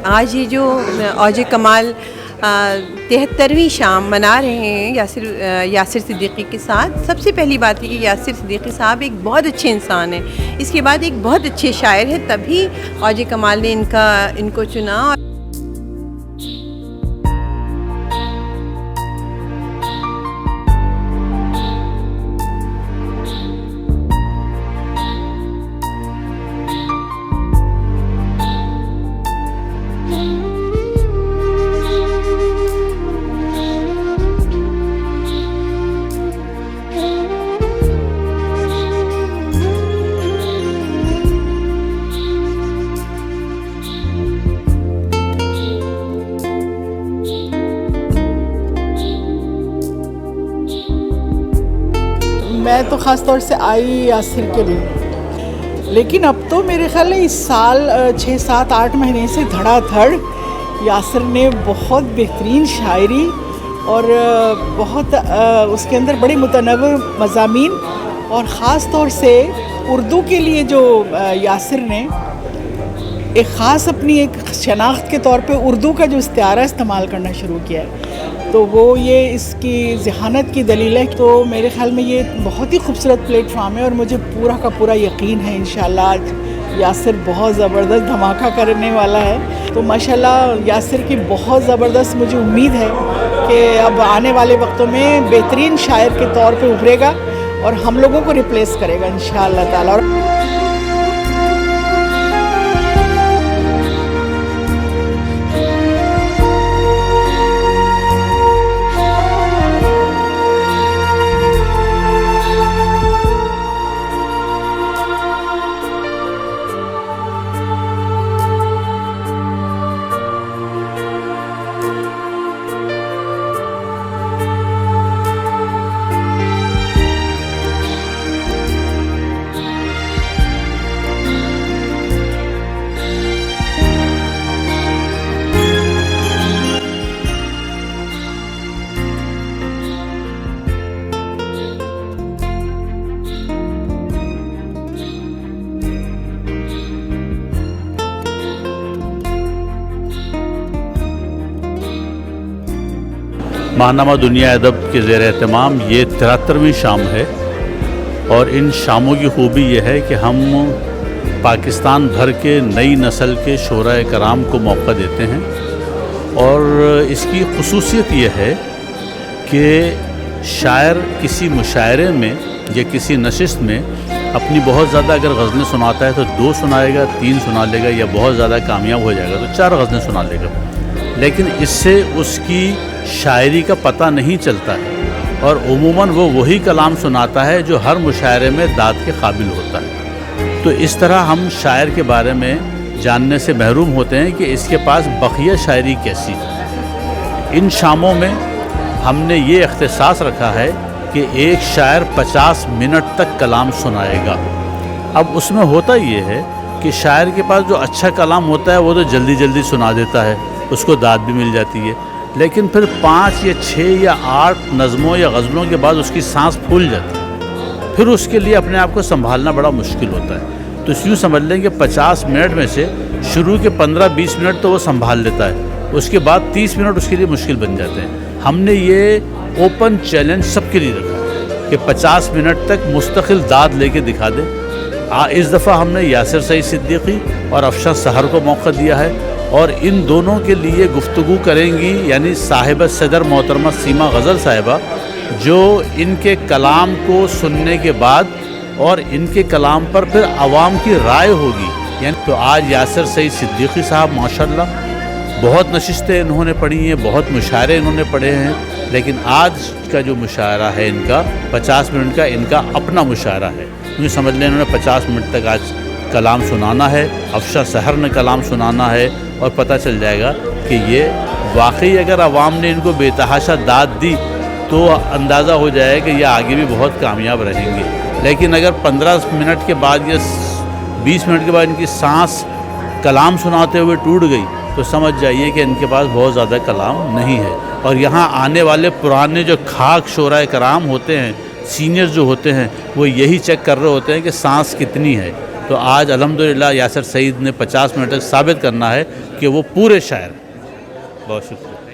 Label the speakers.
Speaker 1: آج یہ جو اوج کمال 73ویں شام منا رہے ہیں یاسر صدیقی کے ساتھ، سب سے پہلی بات ہے کہ یاسر صدیقی صاحب ایک بہت اچھے انسان ہیں، اس کے بعد ایک بہت اچھے شاعر ہیں، تبھی اوج کمال نے ان کو چنا۔
Speaker 2: میں تو خاص طور سے آئی یاسر کے لیے، لیکن اب تو میرے خیال ہے اس سال 6 7 8 مہینے سے دھڑا دھڑ یاسر نے بہت بہترین شاعری اور بہت اس کے اندر بڑے متنوع مضامین، اور خاص طور سے اردو کے لیے جو یاسر نے ایک خاص اپنی ایک شناخت کے طور پہ اردو کا جو استعارہ استعمال کرنا شروع کیا ہے، تو وہ یہ اس کی ذہانت کی دلیل ہے۔ تو میرے خیال میں یہ بہت ہی خوبصورت پلیٹ فارم ہے، اور مجھے پورا کا پورا یقین ہے انشاءاللہ آج یاسر بہت زبردست دھماکہ کرنے والا ہے۔ تو ماشاءاللہ یاسر کی بہت زبردست مجھے امید ہے کہ اب آنے والے وقتوں میں بہترین شاعر کے طور پہ ابھرے گا اور ہم لوگوں کو ریپلیس کرے گا انشاءاللہ تعالی۔
Speaker 3: ماہنامہ دنیا ادب کے زیر اہتمام یہ 73ویں شام ہے، اور ان شاموں کی خوبی یہ ہے کہ ہم پاکستان بھر کے نئی نسل کے شعراء کرام کو موقع دیتے ہیں، اور اس کی خصوصیت یہ ہے کہ شاعر کسی مشاعرے میں یا کسی نشست میں اپنی بہت زیادہ اگر غزلیں سناتا ہے تو 2 سنائے گا، 3 سنا لے گا، یا بہت زیادہ کامیاب ہو جائے گا تو 4 غزلیں سنا لے گا، لیکن اس سے اس کی شاعری کا پتہ نہیں چلتا ہے، اور عموماً وہ وہی کلام سناتا ہے جو ہر مشاعرے میں داد کے قابل ہوتا ہے۔ تو اس طرح ہم شاعر کے بارے میں جاننے سے محروم ہوتے ہیں کہ اس کے پاس بقیہ شاعری کیسی ہے۔ ان شاموں میں ہم نے یہ اختصاص رکھا ہے کہ ایک شاعر 50 منٹ تک کلام سنائے گا۔ اب اس میں ہوتا یہ ہے کہ شاعر کے پاس جو اچھا کلام ہوتا ہے وہ تو جلدی جلدی سنا دیتا ہے، اس کو داد بھی مل جاتی ہے، لیکن پھر 5 یا 6 یا 8 نظموں یا غزلوں کے بعد اس کی سانس پھول جاتی ہے، پھر اس کے لیے اپنے آپ کو سنبھالنا بڑا مشکل ہوتا ہے۔ تو یوں سمجھ لیں کہ 50 منٹ میں سے شروع کے 15-20 منٹ تو وہ سنبھال لیتا ہے، اس کے بعد 30 منٹ اس کے لیے مشکل بن جاتے ہیں۔ ہم نے یہ اوپن چیلنج سب کے لیے رکھا ہے کہ 50 منٹ تک مستقل داد لے کے دکھا دیں۔ اس دفعہ ہم نے یاسر سعید صدیقی اور افشاں سحر کو موقع دیا ہے، اور ان دونوں کے لیے گفتگو کریں گی یعنی صاحبہ صدر محترمہ سیما غزل صاحبہ، جو ان کے کلام کو سننے کے بعد اور ان کے کلام پر پھر عوام کی رائے ہوگی۔ یعنی تو آج یاسر سعید صدیقی صاحب ماشاءاللہ بہت نشستیں انہوں نے پڑھی ہیں، بہت مشاعرے انہوں نے پڑھے ہیں، لیکن آج کا جو مشاعرہ ہے ان کا 50 منٹ کا ان کا اپنا مشاعرہ ہے۔ مجھے سمجھ لیں انہوں نے 50 منٹ تک آج کلام سنانا ہے، افشاں سحر نے کلام سنانا ہے، اور پتہ چل جائے گا کہ یہ واقعی اگر عوام نے ان کو بے تحاشا داد دی تو اندازہ ہو جائے کہ یہ آگے بھی بہت کامیاب رہیں گے، لیکن اگر 15 منٹ کے بعد یا 20 منٹ کے بعد ان کی سانس کلام سناتے ہوئے ٹوٹ گئی تو سمجھ جائیے کہ ان کے پاس بہت زیادہ کلام نہیں ہے۔ اور یہاں آنے والے پرانے جو کھاک شعراء کرام ہوتے ہیں، سینئر جو ہوتے ہیں، وہ یہی چیک کر رہے ہوتے ہیں کہ سانس کتنی ہے، تو آج الحمدللہ یاسر سعید نے 50 منٹ تک ثابت کرنا ہے کہ وہ پورے شاعر ہیں. بہت شکریہ.